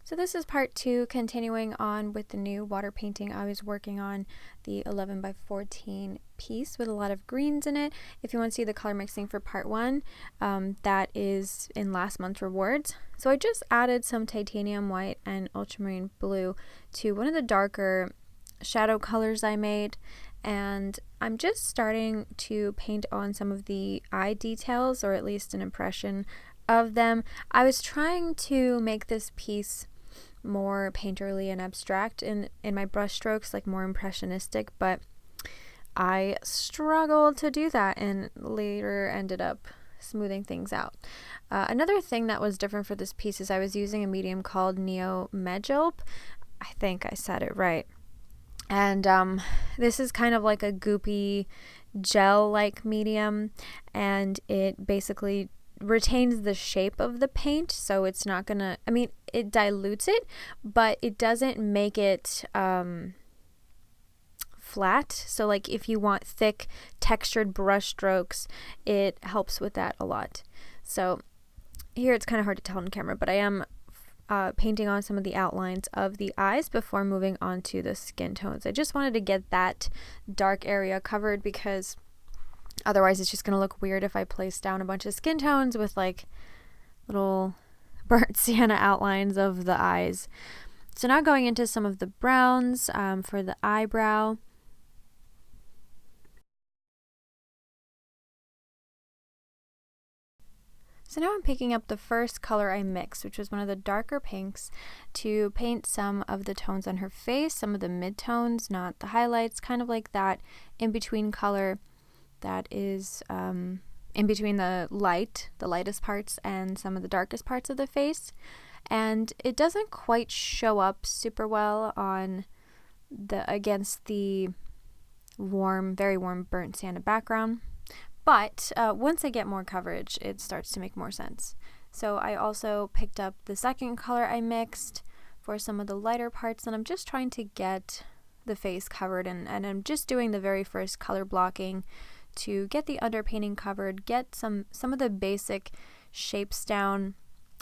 So this is part 2, continuing on with the new water painting. I was working on the 11 by 14 piece with a lot of greens in it. If you want to see the color mixing for part 1, that is in last month's rewards. So I just added some titanium white and ultramarine blue to one of the darker shadow colors I made, and I'm just starting to paint on some of the eye details, or at least an impression of them. I was trying to make this piece more painterly and abstract in my brush strokes, like more impressionistic, but I struggled to do that and later ended up smoothing things out. Another thing that was different for this piece is I was using a medium called Neo Megilp. I think I said it right. And this is kind of like a goopy gel-like medium, and it basically retains the shape of the paint, so it's not gonna, I mean, it dilutes it, but it doesn't make it flat. So like if you want thick textured brush strokes, it helps with that a lot. So here it's kind of hard to tell on camera, but I am painting on some of the outlines of the eyes before moving on to the skin tones. I just wanted to get that dark area covered because otherwise it's just going to look weird if I place down a bunch of skin tones with like little burnt sienna outlines of the eyes. So now going into some of the browns for the eyebrow. So now I'm picking up the first color I mixed, which was one of the darker pinks, to paint some of the tones on her face, some of the mid-tones, not the highlights, kind of like that in-between color that is in between the lightest parts and some of the darkest parts of the face. And it doesn't quite show up super well on against the warm, very warm burnt sienna background. But once I get more coverage, it starts to make more sense. So I also picked up the second color I mixed for some of the lighter parts, and I'm just trying to get the face covered, and I'm just doing the very first color blocking to get the underpainting covered, get some of the basic shapes down,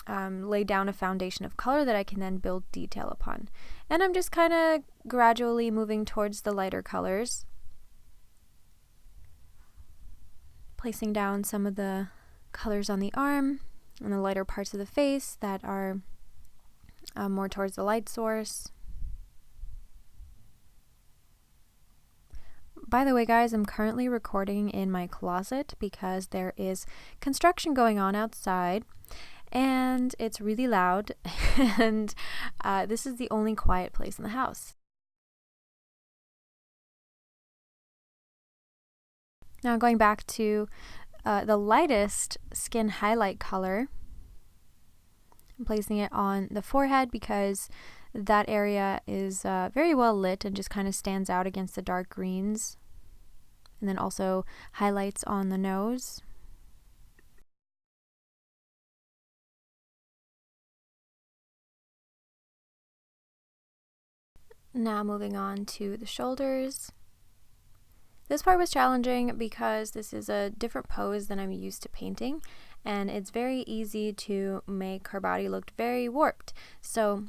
lay down a foundation of color that I can then build detail upon. And I'm just kind of gradually moving towards the lighter colors, placing down some of the colors on the arm and the lighter parts of the face that are more towards the light source. By the way, guys, I'm currently recording in my closet because there is construction going on outside and it's really loud, and this is the only quiet place in the house. Now going back to the lightest skin highlight color, I'm placing it on the forehead because that area is very well lit and just kind of stands out against the dark greens. And then also highlights on the nose. Now moving on to the shoulders. This part was challenging because this is a different pose than I'm used to painting, and it's very easy to make her body look very warped. So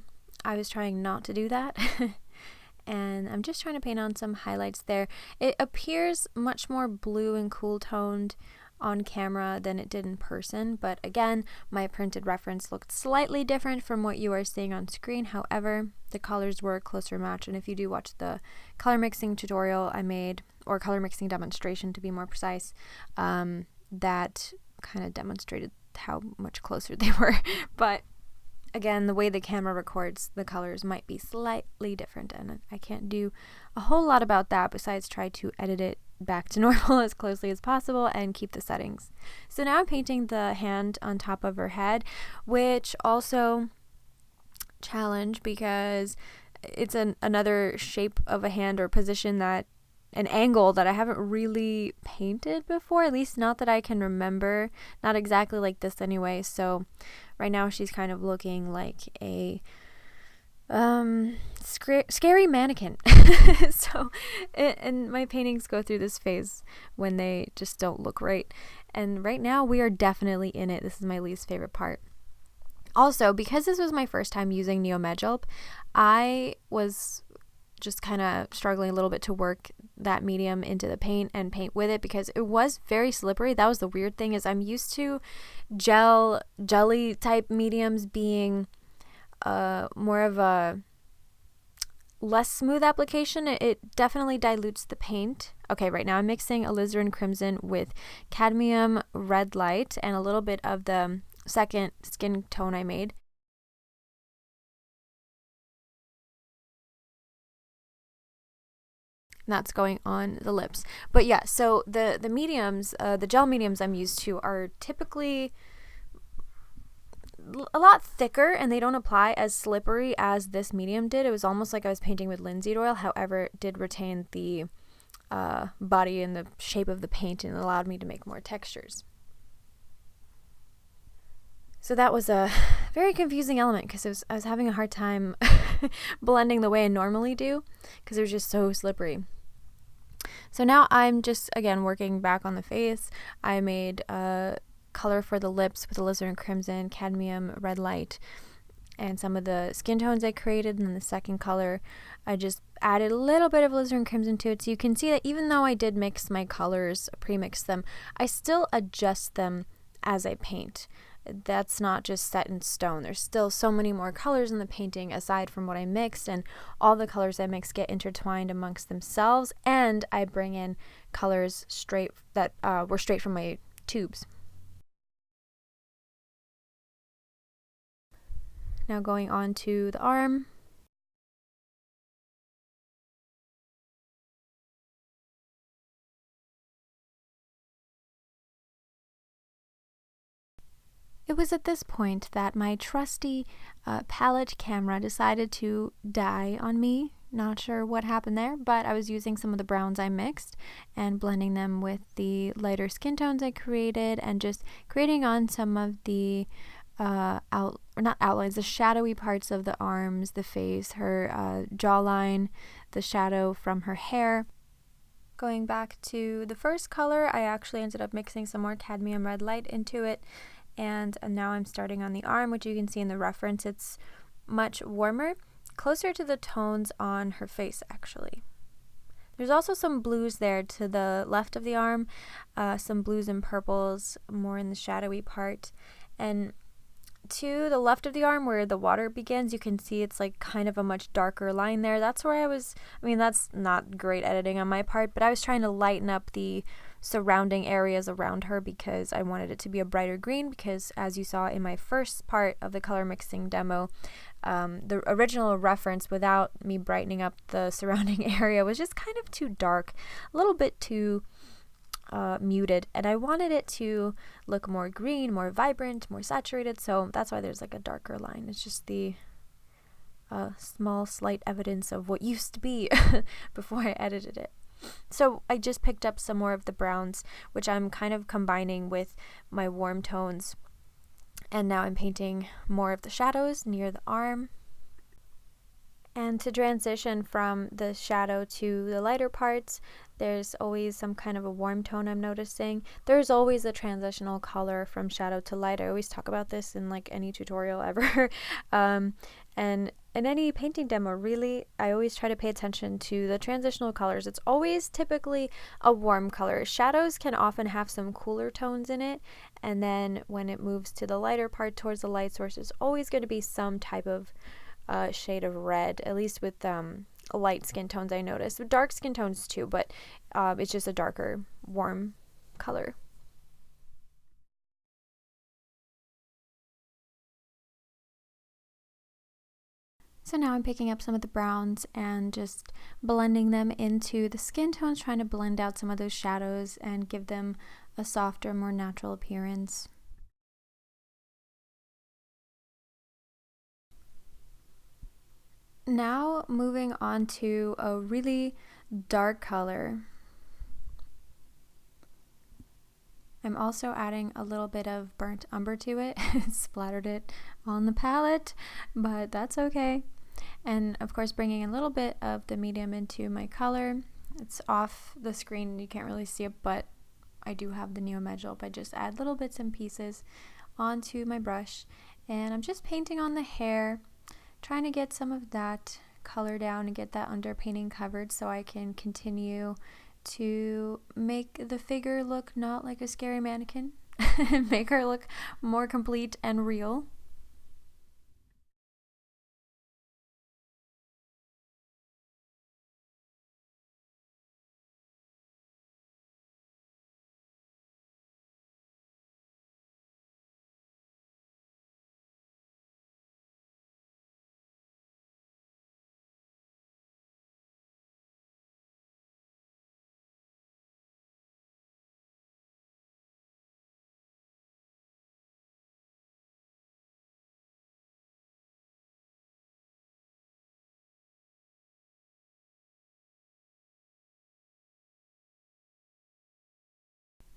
I was trying not to do that. And I'm just trying to paint on some highlights there. It appears much more blue and cool toned on camera than it did in person, but again, my printed reference looked slightly different from what you are seeing on screen. However, the colors were a closer match, and if you do watch the color mixing tutorial I made, or color mixing demonstration to be more precise, that kind of demonstrated how much closer they were. But again, the way the camera records the colors might be slightly different, and I can't do a whole lot about that besides try to edit it back to normal as closely as possible and keep the settings. So now I'm painting the hand on top of her head, which also challenge because it's another shape of a hand or position, that an angle that I haven't really painted before, at least not that I can remember, not exactly like this anyway. So right now she's kind of looking like a scary mannequin. So and my paintings go through this phase when they just don't look right, and right now we are definitely in it. This is my least favorite part. Also, because this was my first time using Neo-Magilp, I was just kind of struggling a little bit to work that medium into the paint and paint with it because it was very slippery. That was the weird thing, is I'm used to jelly type mediums being more of a less smooth application. It definitely dilutes the paint. Okay, right now I'm mixing alizarin crimson with cadmium red light and a little bit of the second skin tone I made. That's going on the lips. But yeah, so the mediums, the gel mediums I'm used to are typically a lot thicker and they don't apply as slippery as this medium did. It was almost like I was painting with linseed oil. However, it did retain the body and the shape of the paint and allowed me to make more textures. So that was a very confusing element because I was having a hard time blending the way I normally do because it was just so slippery. So now I'm just, again, working back on the face. I made color for the lips with alizarin crimson, cadmium red light, and some of the skin tones I created. And then the second color, I just added a little bit of alizarin crimson to it. So you can see that even though I did mix my colors, pre-mix them, I still adjust them as I paint. That's not just set in stone. There's still so many more colors in the painting aside from what I mixed, and all the colors I mix get intertwined amongst themselves, and I bring in colors straight that were straight from my tubes. Now going on to the arm. It was at this point that my trusty palette camera decided to die on me. Not sure what happened there, but I was using some of the browns I mixed and blending them with the lighter skin tones I created and just creating on some of the not outlines, the shadowy parts of the arms, the face, her jawline, the shadow from her hair. Going back to the first color, I actually ended up mixing some more cadmium red light into it. And now I'm starting on the arm, which you can see in the reference. It's much warmer, closer to the tones on her face, actually. There's also some blues there to the left of the arm, some blues and purples, more in the shadowy part. And to the left of the arm where the water begins, you can see it's like kind of a much darker line there. That's where that's not great editing on my part, but I was trying to lighten up the surrounding areas around her because I wanted it to be a brighter green, because as you saw in my first part of the color mixing demo, the original reference without me brightening up the surrounding area was just kind of too dark, a little bit too muted, and I wanted it to look more green, more vibrant, more saturated, so that's why there's like a darker line. It's just the small slight evidence of what used to be before I edited it. So I just picked up some more of the browns, which I'm kind of combining with my warm tones, and now I'm painting more of the shadows near the arm. And to transition from the shadow to the lighter parts, there's always some kind of a warm tone I'm noticing. There's always a transitional color from shadow to light. I always talk about this in like any tutorial ever. And in any painting demo, really, I always try to pay attention to the transitional colors. It's always typically a warm color. Shadows can often have some cooler tones in it, and then when it moves to the lighter part towards the light source, there's always going to be some type of shade of red, at least with light skin tones I noticed. With dark skin tones too, but it's just a darker, warm color. So now I'm picking up some of the browns and just blending them into the skin tones, trying to blend out some of those shadows and give them a softer, more natural appearance. Now moving on to a really dark color. I'm also adding a little bit of burnt umber to it. Splattered it on the palette, but that's okay. And of course bringing a little bit of the medium into my color. It's off the screen, you can't really see it, but I do have the Neo-Magilp. I just add little bits and pieces onto my brush And I'm just painting on the hair, trying to get some of that color down and get that underpainting covered so I can continue to make the figure look not like a scary mannequin and make her look more complete and real.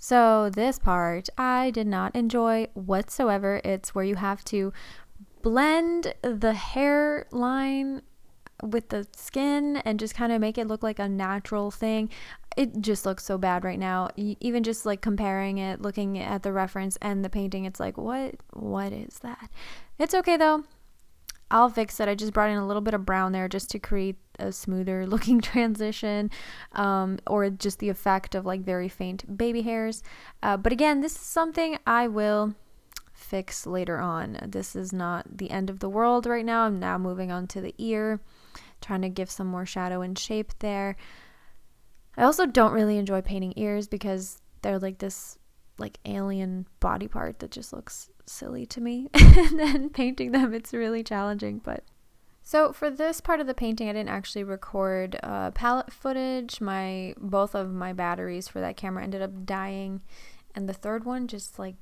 So this part I did not enjoy whatsoever. It's where you have to blend the hairline with the skin and just kind of make it look like a natural thing. It just looks so bad right now. Even just like comparing it, looking at the reference and the painting, it's like, what is that? It's okay though. I'll fix it. I just brought in a little bit of brown there just to create a smoother looking transition, or just the effect of like very faint baby hairs. But again, this is something I will fix later on. This is not the end of the world right now. I'm now moving on to the ear, trying to give some more shadow and shape there. I also don't really enjoy painting ears because they're like this like alien body part that just looks silly to me. And then painting them, it's really challenging. But so for this part of the painting, I didn't actually record palette footage. Both of my batteries for that camera ended up dying, and the third one just like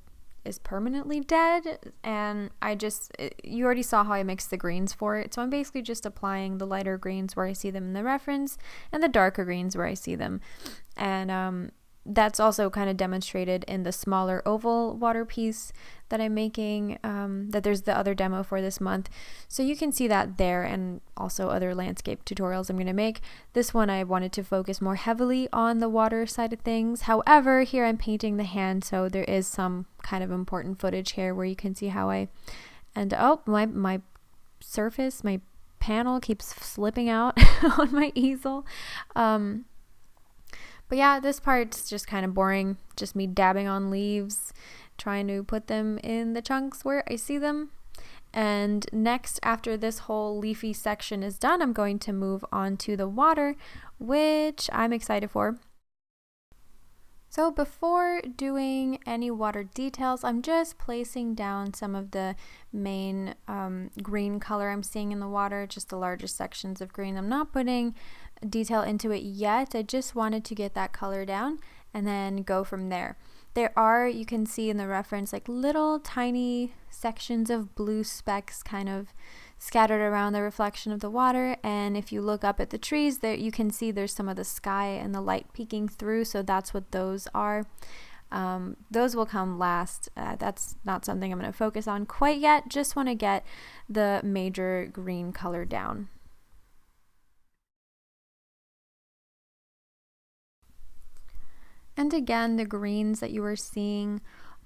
is permanently dead. And you already saw how I mixed the greens for it, so I'm basically just applying the lighter greens where I see them in the reference and the darker greens where I see them. And that's also kind of demonstrated in the smaller oval water piece that I'm making, that there's the other demo for this month. So you can see that there, and also other landscape tutorials I'm going to make. This one I wanted to focus more heavily on the water side of things. However, here I'm painting the hand, so there is some kind of important footage here where you can see how my surface, my panel keeps slipping out on my easel. But yeah, this part's just kind of boring. Just me dabbing on leaves, trying to put them in the chunks where I see them. And next, after this whole leafy section is done, I'm going to move on to the water, which I'm excited for. So before doing any water details, I'm just placing down some of the main green color I'm seeing in the water, just the largest sections of green. I'm not putting detail into it yet. I just wanted to get that color down and then go from there. There are, you can see in the reference, like little tiny sections of blue specks kind of scattered around the reflection of the water. And if you look up at the trees there, you can see there's some of the sky and the light peeking through. So that's what those are. Those will come last. That's not something I'm going to focus on quite yet. Just want to get the major green color down. And again, the greens that you are seeing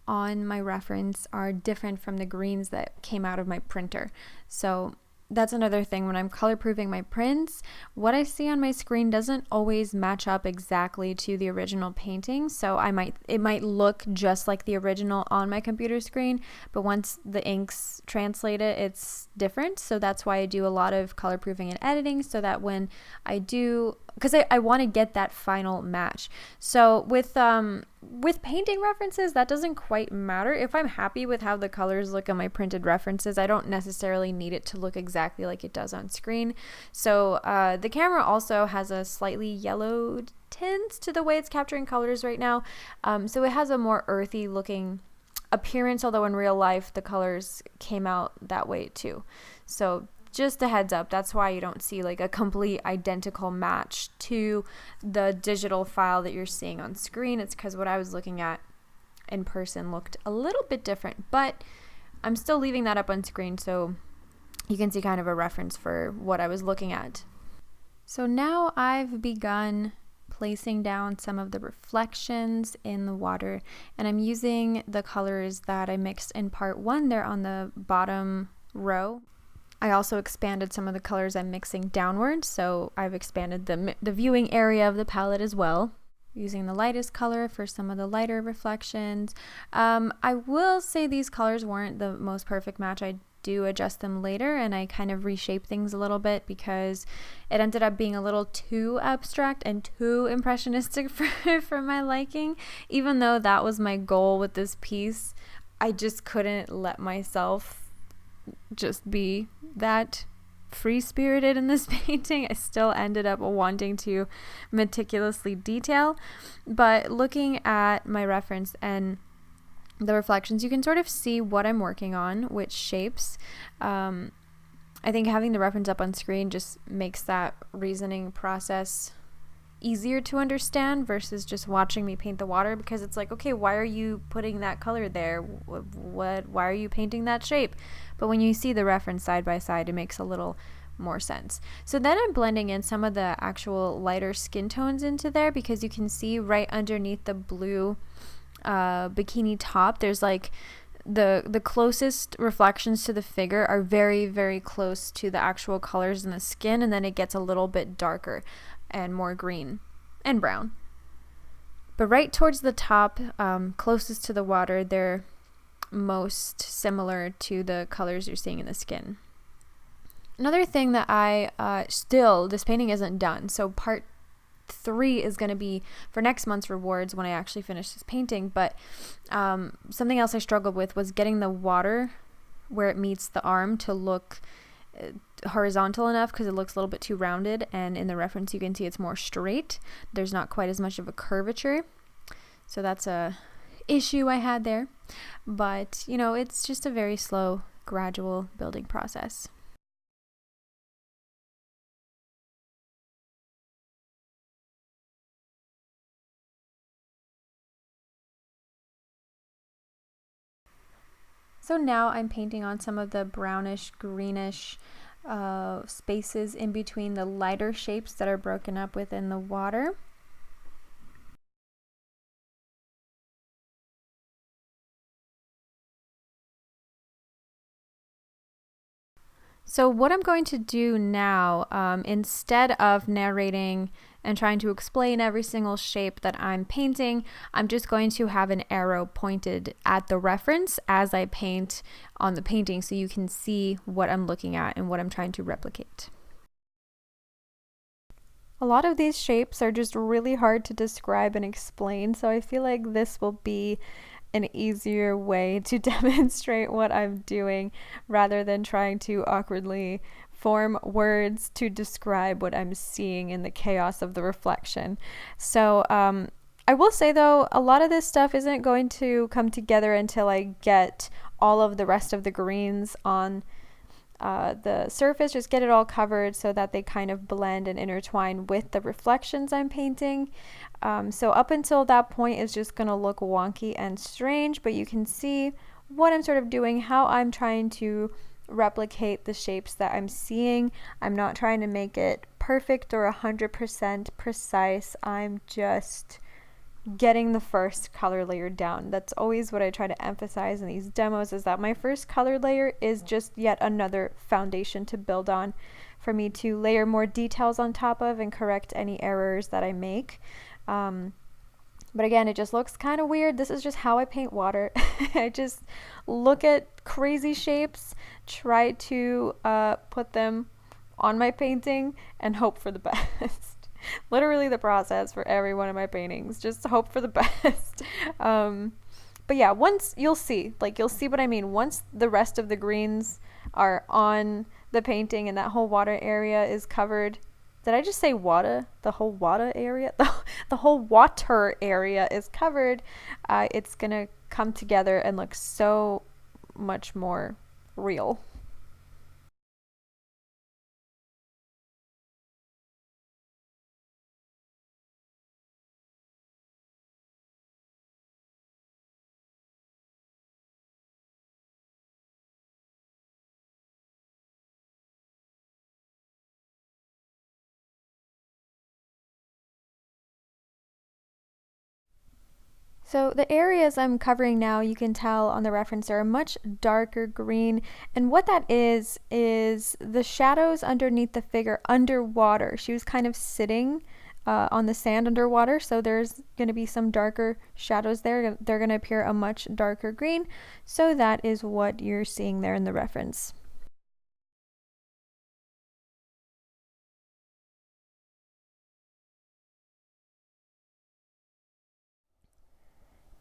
on my reference are different from the greens that came out of my printer. So that's another thing when I'm color proofing my prints. What I see on my screen doesn't always match up exactly to the original painting. So it might look just like the original on my computer screen, but once the inks translate it, it's different. So that's why I do a lot of color proofing and editing, so that when I do, because I want to get that final match. So with painting references, that doesn't quite matter. If I'm happy with how the colors look on my printed references, I don't necessarily need it to look exactly like it does on screen. So the camera also has a slightly yellow tint to the way it's capturing colors right now. So it has a more earthy looking appearance, although in real life the colors came out that way too. So just a heads up, that's why you don't see like a complete identical match to the digital file that you're seeing on screen. It's because what I was looking at in person looked a little bit different, but I'm still leaving that up on screen so you can see kind of a reference for what I was looking at. So now I've begun placing down some of the reflections in the water, and I'm using the colors that I mixed in part 1. They're on the bottom row. I also expanded some of the colors I'm mixing downward, so I've expanded the viewing area of the palette as well, using the lightest color for some of the lighter reflections. I will say these colors weren't the most perfect match. I do adjust them later, and I kind of reshape things a little bit because it ended up being a little too abstract and too impressionistic for my liking. Even though that was my goal with this piece, I just couldn't let myself just be that free-spirited in this painting. I still ended up wanting to meticulously detail, but looking at my reference and the reflections, you can sort of see what I'm working on, which shapes. I think having the reference up on screen just makes that reasoning process easier to understand versus just watching me paint the water, because it's like, okay, why are you putting that color there? Why are you painting that shape? But when you see the reference side by side, it makes a little more sense. So then I'm blending in some of the actual lighter skin tones into there, because you can see right underneath the blue bikini top, there's like the closest reflections to the figure are very, very close to the actual colors in the skin, and then it gets a little bit darker and more green and brown. But right towards the top, closest to the water, they're most similar to the colors you're seeing in the skin. Another thing that this painting isn't done, so part 3 is going to be for next month's rewards when I actually finish this painting, but something else I struggled with was getting the water where it meets the arm to look horizontal enough, because it looks a little bit too rounded, and in the reference you can see it's more straight. There's not quite as much of a curvature, so that's a issue I had there, but you know, it's just a very slow, gradual building process. So now I'm painting on some of the brownish, greenish spaces in between the lighter shapes that are broken up within the water. So what I'm going to do now, instead of narrating and trying to explain every single shape that I'm painting, I'm just going to have an arrow pointed at the reference as I paint on the painting, so you can see what I'm looking at and what I'm trying to replicate. A lot of these shapes are just really hard to describe and explain, so I feel like this will be an easier way to demonstrate what I'm doing rather than trying to awkwardly form words to describe what I'm seeing in the chaos of the reflection. So I will say though, a lot of this stuff isn't going to come together until I get all of the rest of the greens on the surface, just get it all covered so that they kind of blend and intertwine with the reflections I'm painting. So up until that point, it's just going to look wonky and strange, but you can see what I'm sort of doing, how I'm trying to replicate the shapes that I'm seeing. I'm not trying to make it perfect or 100% precise. I'm just getting the first color layer down. That's always what I try to emphasize in these demos, is that my first color layer is just yet another foundation to build on for me to layer more details on top of and correct any errors that I make. But again, it just looks kind of weird. This is just how I paint water. I just look at crazy shapes, try to put them on my painting, and hope for the best. Literally the process for every one of my paintings. Just hope for the best. But yeah, once you'll see what I mean. Once the rest of the greens are on the painting and that whole water area is covered. Did I just say water? The whole water area? The whole water area is covered. It's gonna come together and look so much more real. So the areas I'm covering now, you can tell on the reference, are a much darker green. And what that is the shadows underneath the figure underwater. She was kind of sitting on the sand underwater, so there's going to be some darker shadows there. They're going to appear a much darker green. So that is what you're seeing there in the reference.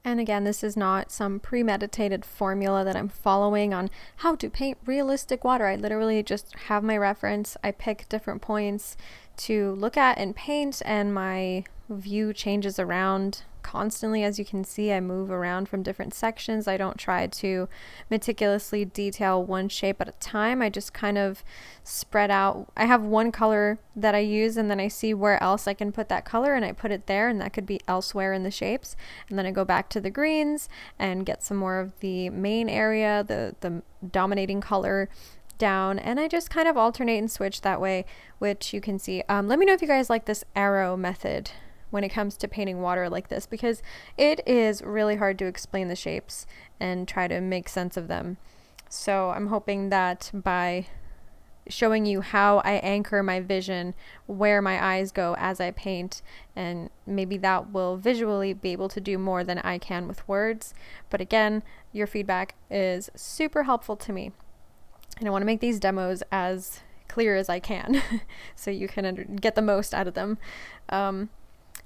And again, this is not some premeditated formula that I'm following on how to paint realistic water. I literally just have my reference. I pick different points to look at and paint, and my view changes around constantly. As you can see, I move around from different sections. I don't try to meticulously detail one shape at a time. I just kind of spread out. I have one color that I use, and then I see where else I can put that color, and I put it there, and that could be elsewhere in the shapes. And then I go back to the greens and get some more of the main area, the dominating color down, and I just kind of alternate and switch that way, which you can see. Let me know if you guys like this arrow method when it comes to painting water like this, because it is really hard to explain the shapes and try to make sense of them. So I'm hoping that by showing you how I anchor my vision, where my eyes go as I paint, and maybe that will visually be able to do more than I can with words. But again, your feedback is super helpful to me, and I want to make these demos as clear as I can so you can get the most out of them.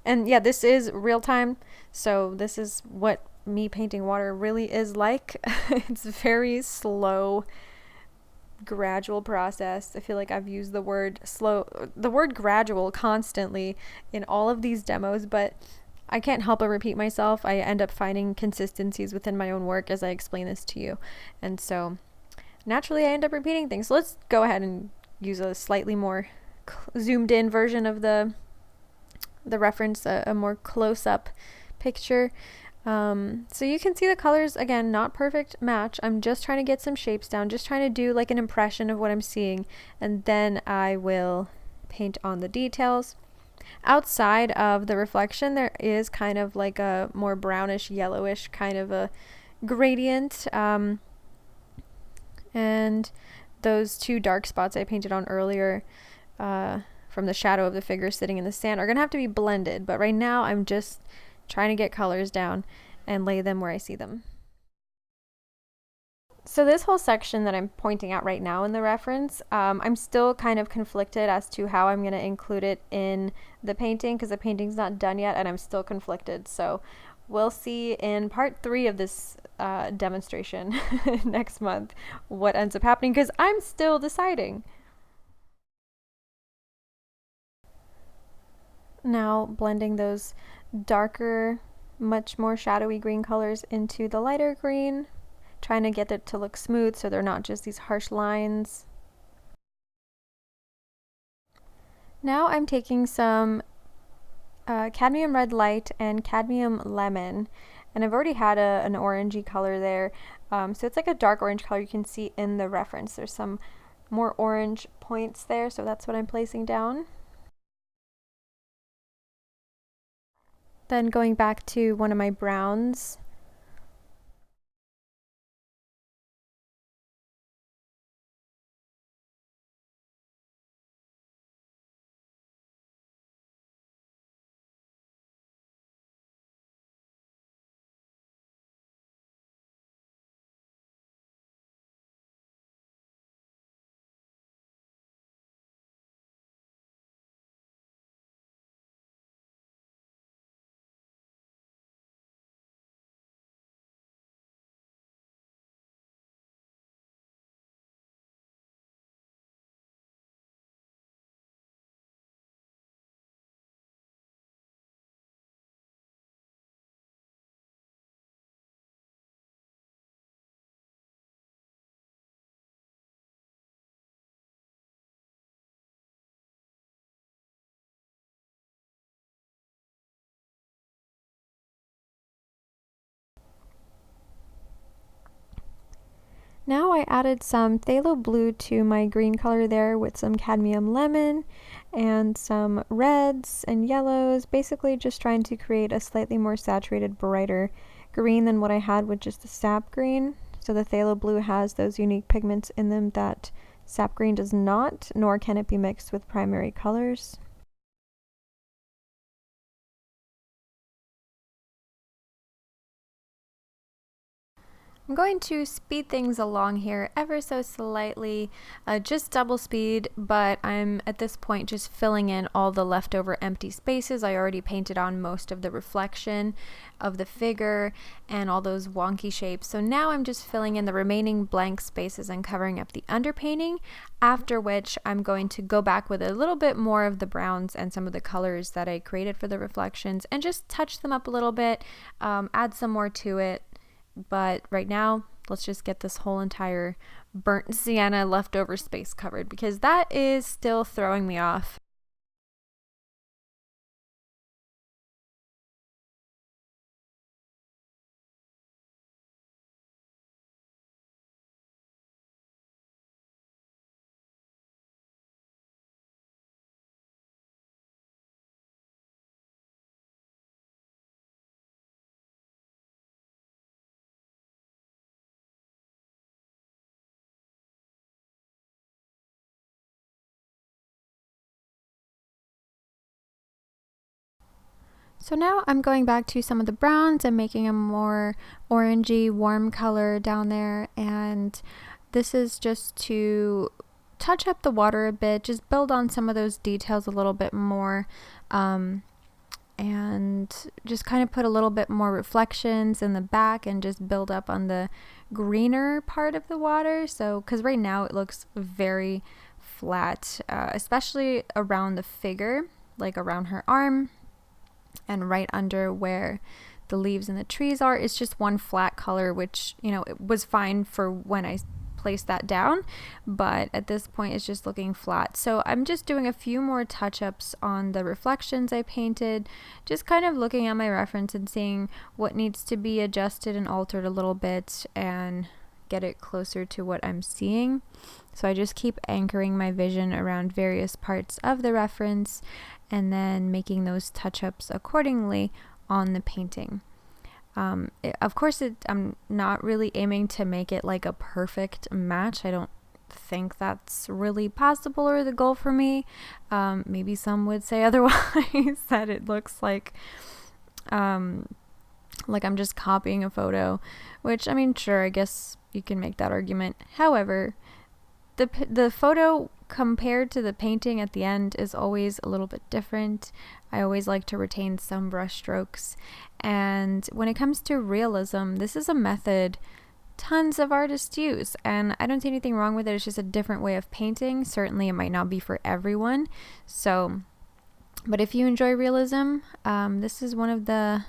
And yeah, this is real time, so this is what me painting water really is like. It's very slow, gradual process. I feel like I've used the word gradual constantly in all of these demos, but I can't help but repeat myself. I end up finding consistencies within my own work as I explain this to you, and so naturally I end up repeating things. So let's go ahead and use a slightly more zoomed in version of the reference, a more close-up picture. So you can see the colors, again, not perfect match. I'm just trying to get some shapes down, just trying to do like an impression of what I'm seeing, and then I will paint on the details. Outside of the reflection, there is kind of like a more brownish yellowish kind of a gradient, and those two dark spots I painted on earlier from the shadow of the figure sitting in the sand are going to have to be blended, but right now I'm just trying to get colors down and lay them where I see them. So this whole section that I'm pointing out right now in the reference, I'm still kind of conflicted as to how I'm going to include it in the painting, because the painting's not done yet and I'm still conflicted. So we'll see in part 3 of this demonstration next month what ends up happening, because I'm still deciding. Now blending those darker, much more shadowy green colors into the lighter green, trying to get it to look smooth so they're not just these harsh lines. Now I'm taking some cadmium red light and cadmium lemon, and I've already had an orangey color there, so it's like a dark orange color you can see in the reference. There's some more orange points there, so that's what I'm placing down. Then going back to one of my browns, Now I added some phthalo blue to my green color there with some cadmium lemon and some reds and yellows, basically just trying to create a slightly more saturated, brighter green than what I had with just the sap green. So the phthalo blue has those unique pigments in them that sap green does not, nor can it be mixed with primary colors. I'm going to speed things along here ever so slightly, just double speed, but I'm at this point just filling in all the leftover empty spaces. I already painted on most of the reflection of the figure and all those wonky shapes. So now I'm just filling in the remaining blank spaces and covering up the underpainting, after which I'm going to go back with a little bit more of the browns and some of the colors that I created for the reflections and just touch them up a little bit, add some more to it. But right now, let's just get this whole entire burnt sienna leftover space covered, because that is still throwing me off. So now I'm going back to some of the browns and making a more orangey, warm color down there. And this is just to touch up the water a bit, just build on some of those details a little bit more. And just kind of put a little bit more reflections in the back and just build up on the greener part of the water. So, because right now it looks very flat, especially around the figure, like around her arm. And right under where the leaves and the trees are, it's just one flat color, which, you know, it was fine for when I placed that down, but at this point it's just looking flat. So I'm just doing a few more touch-ups on the reflections I painted, just kind of looking at my reference and seeing what needs to be adjusted and altered a little bit and get it closer to what I'm seeing. So I just keep anchoring my vision around various parts of the reference and then making those touch-ups accordingly on the painting. Of course, I'm not really aiming to make it like a perfect match. I don't think that's really possible or the goal for me. Maybe some would say otherwise, that it looks like I'm just copying a photo, which, I mean, sure, I guess you can make that argument. However, the photo compared to the painting at the end is always a little bit different. I always like to retain some brush strokes. And when it comes to realism, this is a method tons of artists use, and I don't see anything wrong with it. It's just a different way of painting. Certainly it might not be for everyone. So, but if you enjoy realism, this is one of the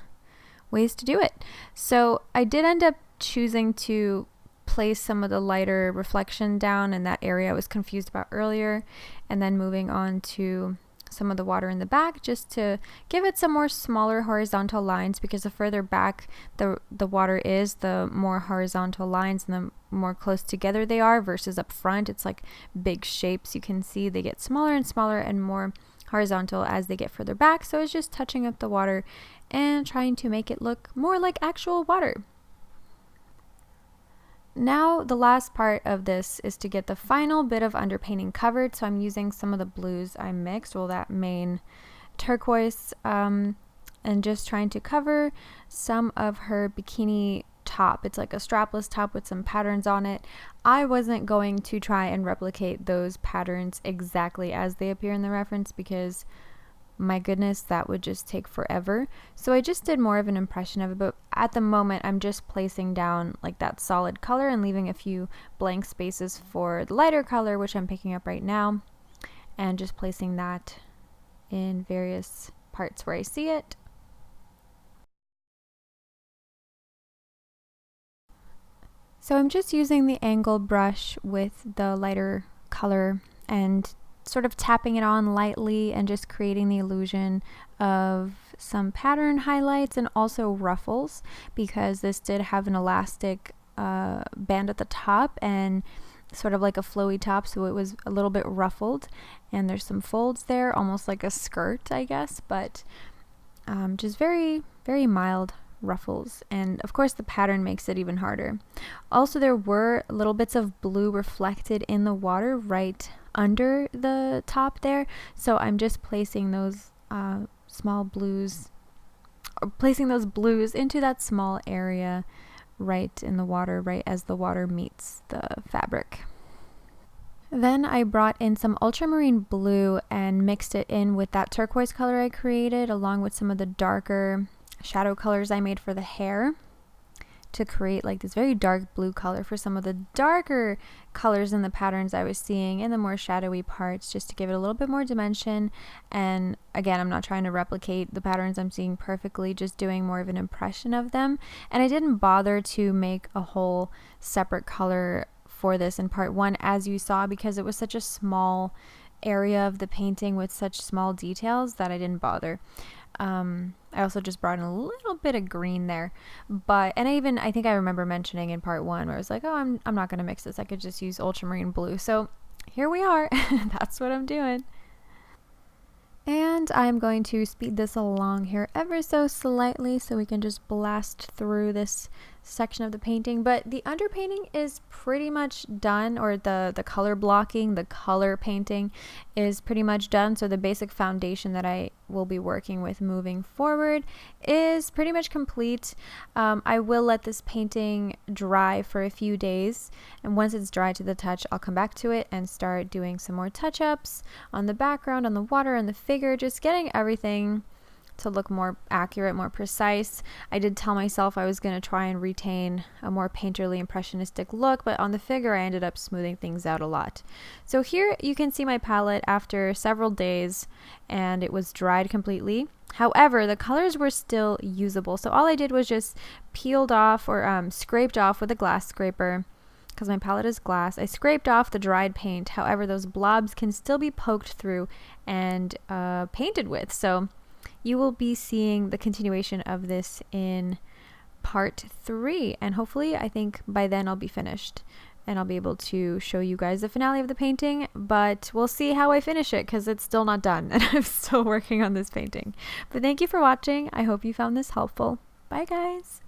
ways to do it. So I did end up choosing to place some of the lighter reflection down in that area I was confused about earlier, and then moving on to some of the water in the back just to give it some more smaller horizontal lines, because the further back the water is, the more horizontal lines and the more close together they are, versus up front it's like big shapes. You can see they get smaller and smaller and more horizontal as they get further back. So it's just touching up the water and trying to make it look more like actual water. Now the last part of this is to get the final bit of underpainting covered. So I'm using some of the blues I mixed, well, that main turquoise, and just trying to cover some of her bikini top. It's like a strapless top with some patterns on it. I wasn't going to try and replicate those patterns exactly as they appear in the reference, because my goodness, that would just take forever. So I just did more of an impression of it, but at the moment I'm just placing down like that solid color and leaving a few blank spaces for the lighter color, which I'm picking up right now, and just placing that in various parts where I see it. So I'm just using the angle brush with the lighter color and sort of tapping it on lightly and just creating the illusion of some pattern highlights and also ruffles, because this did have an elastic band at the top and sort of like a flowy top, so it was a little bit ruffled, and there's some folds there, almost like a skirt, I guess, but just very, very mild ruffles. And of course the pattern makes it even harder. Also, there were little bits of blue reflected in the water right under the top there, so I'm just placing those small blues, or placing those blues into that small area right in the water, right as the water meets the fabric. Then I brought in some ultramarine blue and mixed it in with that turquoise color I created, along with some of the darker shadow colors I made for the hair, to create like this very dark blue color for some of the darker colors in the patterns I was seeing in the more shadowy parts, just to give it a little bit more dimension. And again, I'm not trying to replicate the patterns I'm seeing perfectly, just doing more of an impression of them. And I didn't bother to make a whole separate color for this in part one, as you saw, because it was such a small area of the painting with such small details that I didn't bother. I also just brought in a little bit of green there, and I think I remember mentioning in part one where I was like, oh, I'm not going to mix this. I could just use ultramarine blue. So here we are. That's what I'm doing. And I'm going to speed this along here ever so slightly so we can just blast through this section of the painting. But the underpainting is pretty much done, or the color blocking, the color painting is pretty much done. So the basic foundation that I will be working with moving forward is pretty much complete. I will let this painting dry for a few days, and once it's dry to the touch, I'll come back to it and start doing some more touch-ups on the background, on the water, and the figure, just getting everything to look more accurate, more precise. I did tell myself I was going to try and retain a more painterly, impressionistic look, but on the figure I ended up smoothing things out a lot. So here you can see my palette after several days, and it was dried completely. However, the colors were still usable, so all I did was just peeled off, or scraped off with a glass scraper, because my palette is glass. I scraped off the dried paint. However, those blobs can still be poked through and painted with. So you will be seeing the continuation of this in part 3, and hopefully I think by then I'll be finished and I'll be able to show you guys the finale of the painting, but we'll see how I finish it because it's still not done and I'm still working on this painting. But thank you for watching. I hope you found this helpful. Bye guys!